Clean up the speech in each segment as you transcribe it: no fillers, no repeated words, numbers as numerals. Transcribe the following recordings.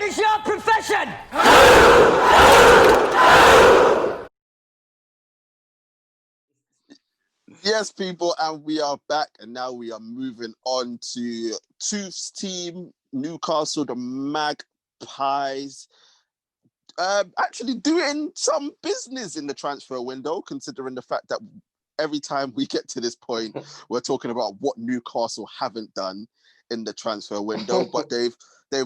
What is your profession? Yes, people, and we are back, and now we are moving on to Tooth's team, Newcastle, the Magpies. Actually doing some business in the transfer window, considering the fact that every time we get to this point, we're talking about what Newcastle haven't done in the transfer window. But they've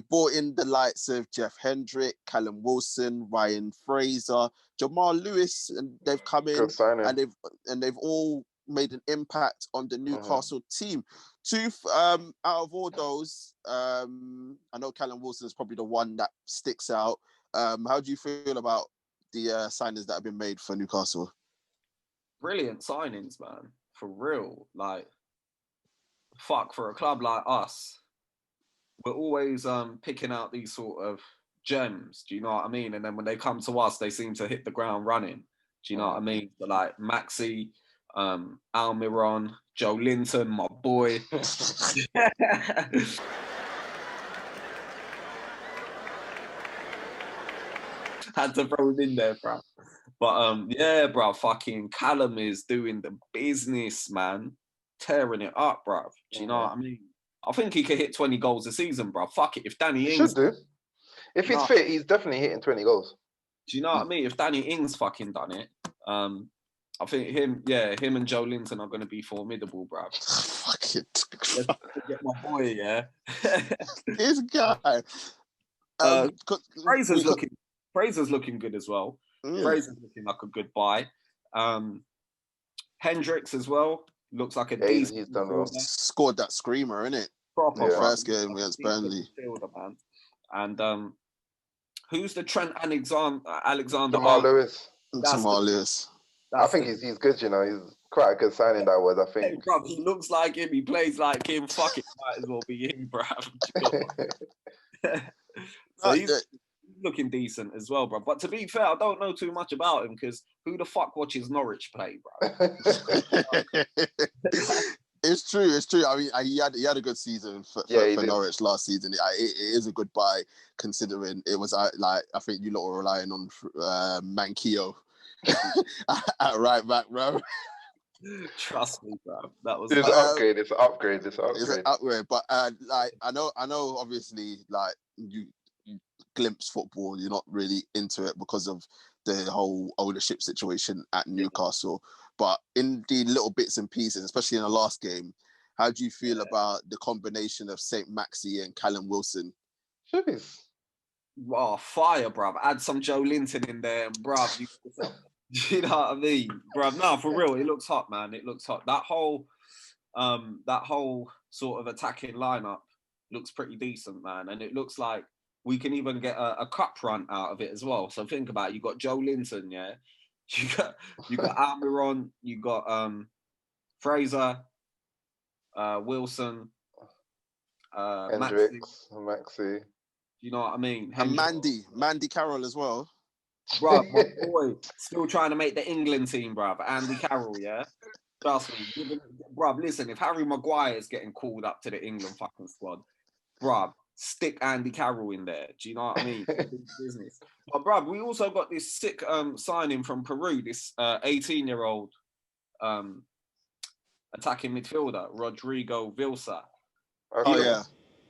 brought in the likes of Jeff Hendrick, Callum Wilson, Ryan Fraser, Jamal Lewis, and they've come in and they've all made an impact on the Newcastle team. Tooth, out of all those, I know Callum Wilson is probably the one that sticks out. How do you feel about the signings that have been made for Newcastle? Brilliant signings, man. For real. Like, fuck, for a club like us, we're always picking out these sort of gems. Do you know what I mean? And then when they come to us, they seem to hit the ground running. Do you know what I mean? But like Maxi, Almiron, Joelinton, my boy. Had to throw him in there, bro. But yeah, bro, fucking Callum is doing the business, man. Tearing it up, bro. Do you know what I mean? I think he could hit 20 goals a season, bro. Fuck it. If Danny Ings... should do. If he's fit, he's definitely hitting 20 goals. Do you know what I mean? If Danny Ings fucking done it, I think him and Joelinton are going to be formidable, bro. Fuck it. Let's get my boy, yeah. This guy. Fraser's looking good as well. Fraser's looking like a good buy. Hendricks as well. Looks like a decent. He's done well. Scored that screamer, innit? Proper first game against Burnley. Fielder, man. And who's the Trent Alexander? Jamal Lewis. Jamal Lewis. I think he's good, you know. He's quite a good signing, that was, I think. Hey, bro, he looks like him. He plays like him. Fuck it, might as well be him, bro. So he's looking decent as well, bro. But to be fair, I don't know too much about him because who the fuck watches Norwich play, bro? It's true. I mean, he had a good season for Norwich last season. It is a good buy, considering it was like I think you lot were relying on Manquillo at right back, bro. Trust me, bro. That was It's an upgrade. It's an upgrade. But like I know, obviously, like you glimpse football, you're not really into it because of the whole ownership situation at Newcastle. But in the little bits and pieces, especially in the last game, how do you feel about the combination of St. Maxi and Callum Wilson? Jeez. Oh, fire, bruv. Add some Joelinton in there, and bruv, you know what I mean? Bruv, no, for real, it looks hot, man. It looks hot. That whole sort of attacking lineup looks pretty decent, man. And it looks like we can even get a cup run out of it as well. So think about it. You got Joelinton, yeah. You got Almiron, you got Fraser, Wilson, Hendricks, Maxi. You know what I mean? And Mandy Carroll as well. Bruv, my boy, still trying to make the England team, bruv. Andy Carroll, yeah? Trust me. Bruv, listen, if Harry Maguire is getting called up to the England fucking squad, bruv, stick Andy Carroll in there. Do you know what I mean? Business. But bruv, we also got this sick signing from Peru, this 18-year-old attacking midfielder, Rodrigo Vilsa. Oh, yeah.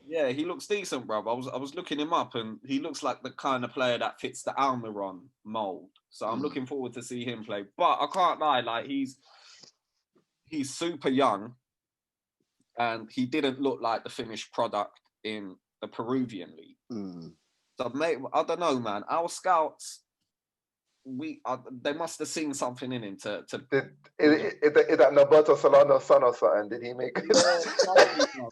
Yeah, he looks decent, bruv. I was looking him up, and he looks like the kind of player that fits the Almiron mold. So I'm looking forward to see him play. But I can't lie, like he's super young, and he didn't look like the finished product in the Peruvian league. So, mate, I don't know, man. Our scouts, they must have seen something in him Is that Noberto Solano's son or something? Did he make it?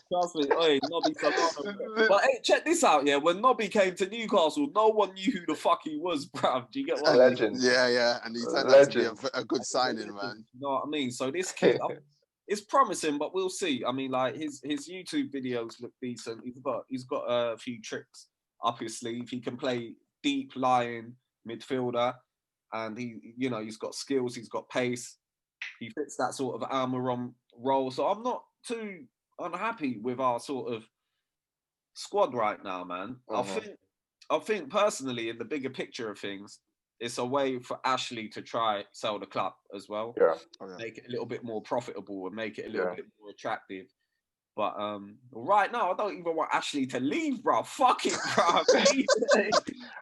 Trust me. Hey, Nobby Solano. But hey, check this out, yeah. When Nobby came to Newcastle, no one knew who the fuck he was, bruv. Do you get what I mean? Legend. Yeah. And he turned out to be a good signing, man. You know what I mean? So this kid, it's promising, but we'll see. I mean, like his YouTube videos look decent. He's got a few tricks up his sleeve. He can play deep lying midfielder. And he's got skills, he's got pace. He fits that sort of Almiron role. So I'm not too unhappy with our sort of squad right now, man. I think I think personally, in the bigger picture of things, it's a way for Ashley to try sell the club as well, Yeah, make it a little bit more profitable and make it a little yeah. bit more attractive. But right now, I don't even want Ashley to leave, bro. Fuck it, bro.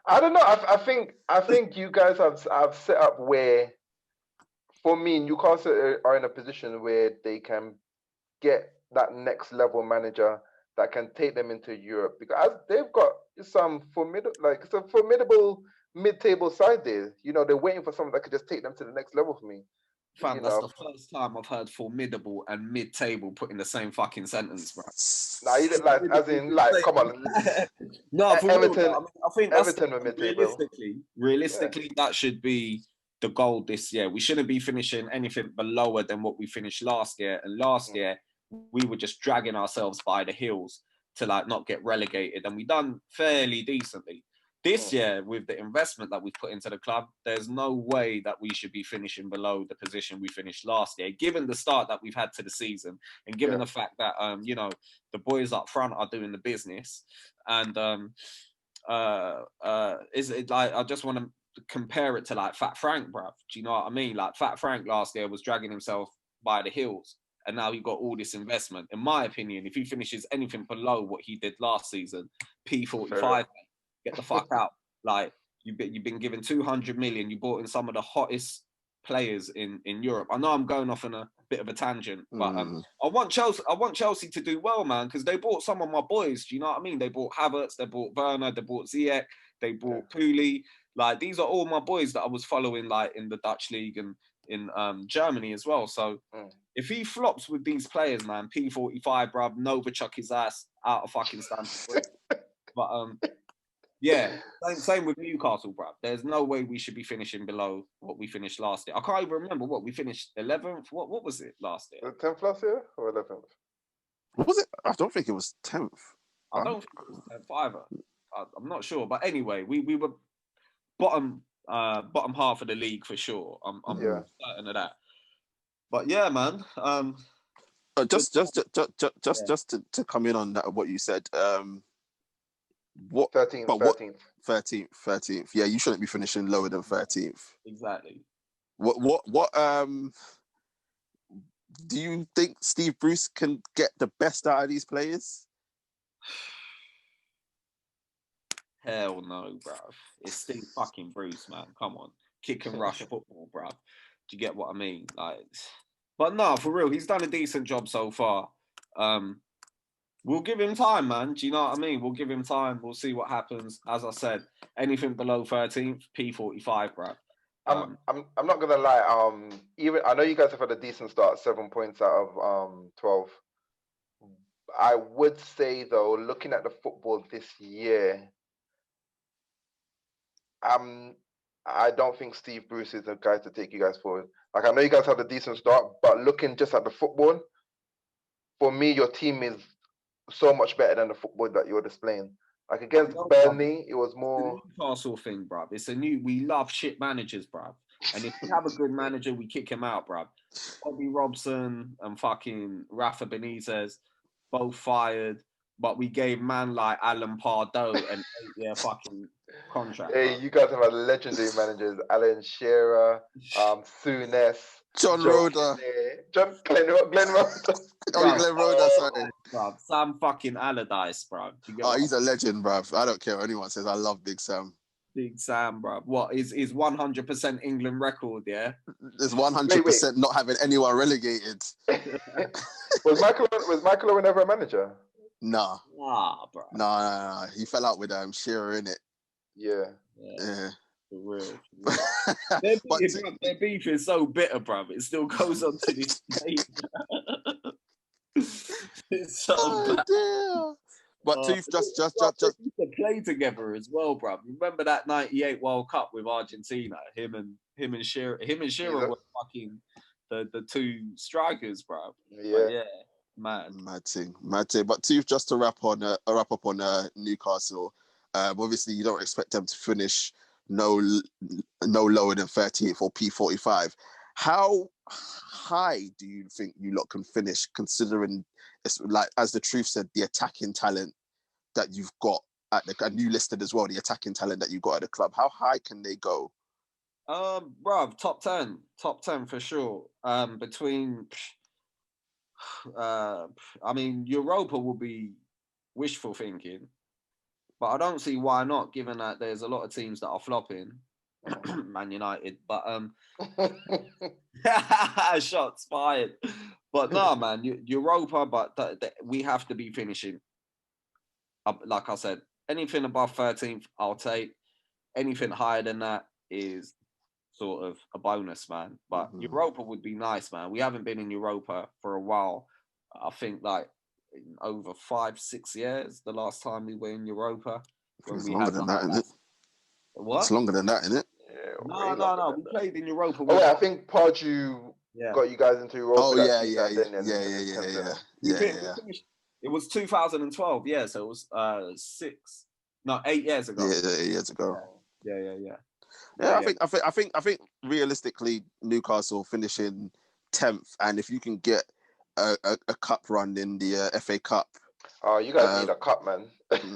I don't know. I think you guys have set up where, for me, Newcastle are in a position where they can get that next level manager that can take them into Europe, because they've got some formidable, like it's a formidable mid-table side there. You know, they're waiting for someone that could just take them to the next level for me. You Fam, that's know, the first time I've heard formidable and mid-table put in the same fucking sentence, bro. now you didn't like, as in, like, come on, No, for real. Everton, I mean, I think that's Everton were mid-table. realistically, that should be the goal this year. We shouldn't be finishing anything lower than what we finished last year. And last year, we were just dragging ourselves by the heels to like not get relegated, and we done fairly decently. This year, with the investment that we've put into the club, there's no way that we should be finishing below the position we finished last year, given the start that we've had to the season, and given the fact that you know, the boys up front are doing the business. And is it like, I just want to compare it to like Fat Frank, bruv. Do you know what I mean? Like Fat Frank last year was dragging himself by the heels, and now he got all this investment. In my opinion, if he finishes anything below what he did last season, P45. Get the fuck out. Like, you've been given 200 million. You brought in some of the hottest players in Europe. I know I'm going off on a bit of a tangent, but I want Chelsea to do well, man, because they bought some of my boys. Do you know what I mean? They bought Havertz, they bought Werner, they bought Ziyech, they bought Pooley. Like, these are all my boys that I was following, like, in the Dutch league and in Germany as well. So if he flops with these players, man, P45, bruv, Nova chuck his ass out of fucking Stamford. But yeah, same with Newcastle, bro. There's no way we should be finishing below what we finished last year. I can't even remember what we finished 11th. What was it last year? 10th last year or 11th? What was it? I don't think it was 10th. I don't think it was 10th either. I'm not sure, but anyway, we were bottom half of the league for sure. I'm certain of that. But yeah, man. Just to come in on that, what you said. What 13th, but 13th. What 13th? Yeah, you shouldn't be finishing lower than 13th. Exactly. What do you think Steve Bruce can get the best out of these players? Hell no, bruv. It's Steve fucking Bruce, man. Come on. Kick and rush football, bruv. Do you get what I mean? Like, but no, for real, he's done a decent job so far. We'll give him time, man. Do you know what I mean? We'll give him time. We'll see what happens. As I said, anything below 13th, P45, bro. I'm not gonna lie. Even I know you guys have had a decent start, 7 points out of 12. I would say though, looking at the football this year, I don't think Steve Bruce is the guy to take you guys forward. Like, I know you guys had a decent start, but looking just at the football, for me, your team is so much better than the football that you're displaying. Like against Burnley, it was more the Newcastle thing, bruv. It's we love shit managers, bruv. And if we have a good manager, we kick him out, bruv. Bobby Robson and fucking Rafa Benitez, both fired, but we gave man like Alan Pardeau an 8-year fucking contract. Hey, you guys have had legendary managers: Alan Shearer, Souness, John Roder, Glenn Roder. Glenn Roder, sorry. Bruv. Sam fucking Allardyce, bruv. He's a legend, bruv. I don't care what anyone says. I love Big Sam. Big Sam, bruv. What is 100% England record? Yeah, there's 100% not having anyone relegated. was Michael Owen ever a manager? Nah, bro. Nah. He fell out with Shearer in it. Yeah. For real. Their beef is so bitter, bruv. It still goes on to this day. It's so bad. Dear. But Tooth just they used to play together as well, bruv. Remember that '98 World Cup with Argentina? Him and Shearer were fucking the two strikers, bruv. Yeah. Mad thing. But Tooth, just to wrap up on Newcastle. Obviously, you don't expect them to finish no lower than 13th or P45. How high do you think you lot can finish, considering it's like, as the Truth said, the attacking talent that you've got and you listed as well the attacking talent that you got at the club. How high can they go? Bruv, top 10 for sure. Between, I mean, Europa will be wishful thinking, but I don't see why not, given that there's a lot of teams that are flopping. Man United, but shots fired. But no, man, Europa. But we have to be finishing. Like I said, anything above 13th, I'll take. Anything higher than that is sort of a bonus, man. But Europa would be nice, man. We haven't been in Europa for a while. I think like in over 5-6 years. The last time we were in Europa, when It's we longer had than that, isn't it? What? It's longer than that, isn't it? Yeah, No. We played in Europa. Oh, wait, I think Pardew got you guys into Europa. Oh, that yeah. It was 2012, yeah. So it was 8 years ago. Yeah, 8 years ago. Yeah. I think realistically, Newcastle finishing 10th, and if you can get a cup run in the FA Cup. Oh, you guys need a cup, man.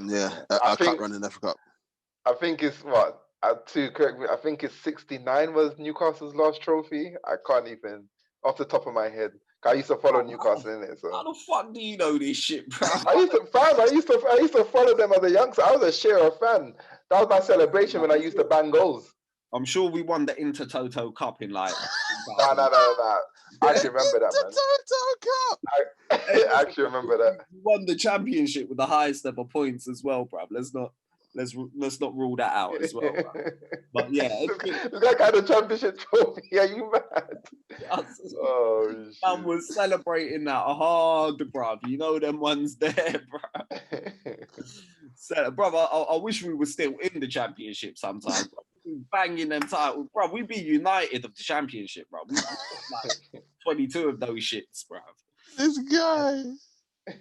Yeah, a cup run in the FA Cup. I think it's what? To correct me, I think it's 69 was Newcastle's last trophy. I can't even off the top of my head. I used to follow Newcastle in it. So how the fuck do you know this shit, bro? I used to follow them as a youngster. I was a Shearer fan. That was my celebration when I used to bang goals. I'm sure we won the Intertoto Cup in like. No. I actually remember that, man. Intertoto Cup. I actually remember that. We won the championship with the highest ever points as well, bro. Let's not rule that out as well, bro. But yeah, this guy got a championship trophy. Are you mad? Oh shit. Man was celebrating that hard, bro. You know them ones there, bro. So, bro, I wish we were still in the championship sometimes. Banging them titles, bro. We be United of the championship, bro. We like 22 of those shits, bro. This guy.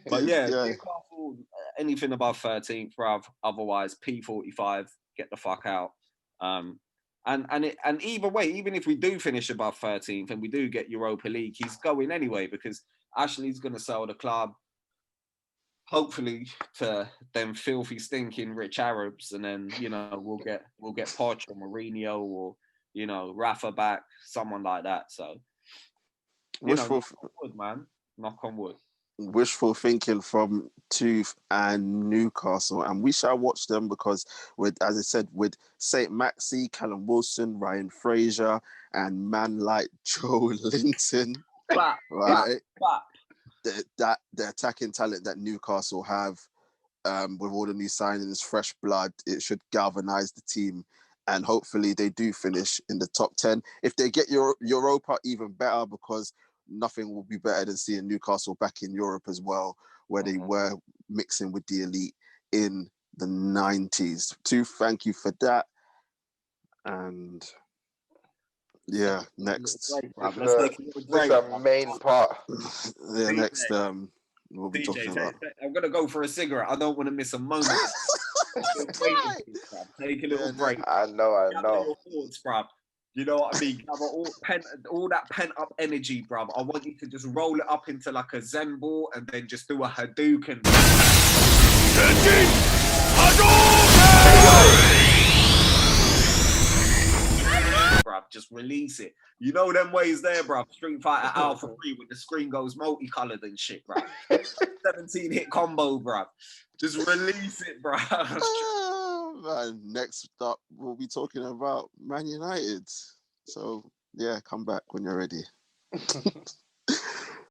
But yeah, Newcastle, anything above 13th, bruv. Otherwise, P45, get the fuck out. And either way, even if we do finish above 13th and we do get Europa League, he's going anyway because Ashley's going to sell the club, hopefully to them filthy, stinking rich Arabs, and then we'll get Poch or Mourinho or Rafa back, someone like that. So, knock on wood, man. Knock on wood. Wishful thinking from Tooth and Newcastle, and we shall watch them because as I said, with St. Maxi, Callum Wilson, Ryan Fraser, and man like Joelinton, right? The attacking talent that Newcastle have, with all the new signings, fresh blood, it should galvanise the team, and hopefully they do finish in the top 10. If they get Europa, even better, because nothing will be better than seeing Newcastle back in Europe as well, where they were mixing with the elite in the 90s. Thank you for that. And yeah, next. Let's take a break. This is a main part. Yeah, next we'll be talking about. I'm gonna go for a cigarette. I don't want to miss a moment. Take a little break. I know. Your thoughts, bruv. You know what I mean? All that pent up energy, bruv. I want you to just roll it up into like a Zen ball and then just do a Hadouken. Bruv, just release it. You know them ways there, bruv. Street Fighter Alpha 3 when the screen goes multicolored and shit, bruv. 17 hit combo, bruv. Just release it, bruv. Man, next up, we'll be talking about Man United. So, yeah, come back when you're ready.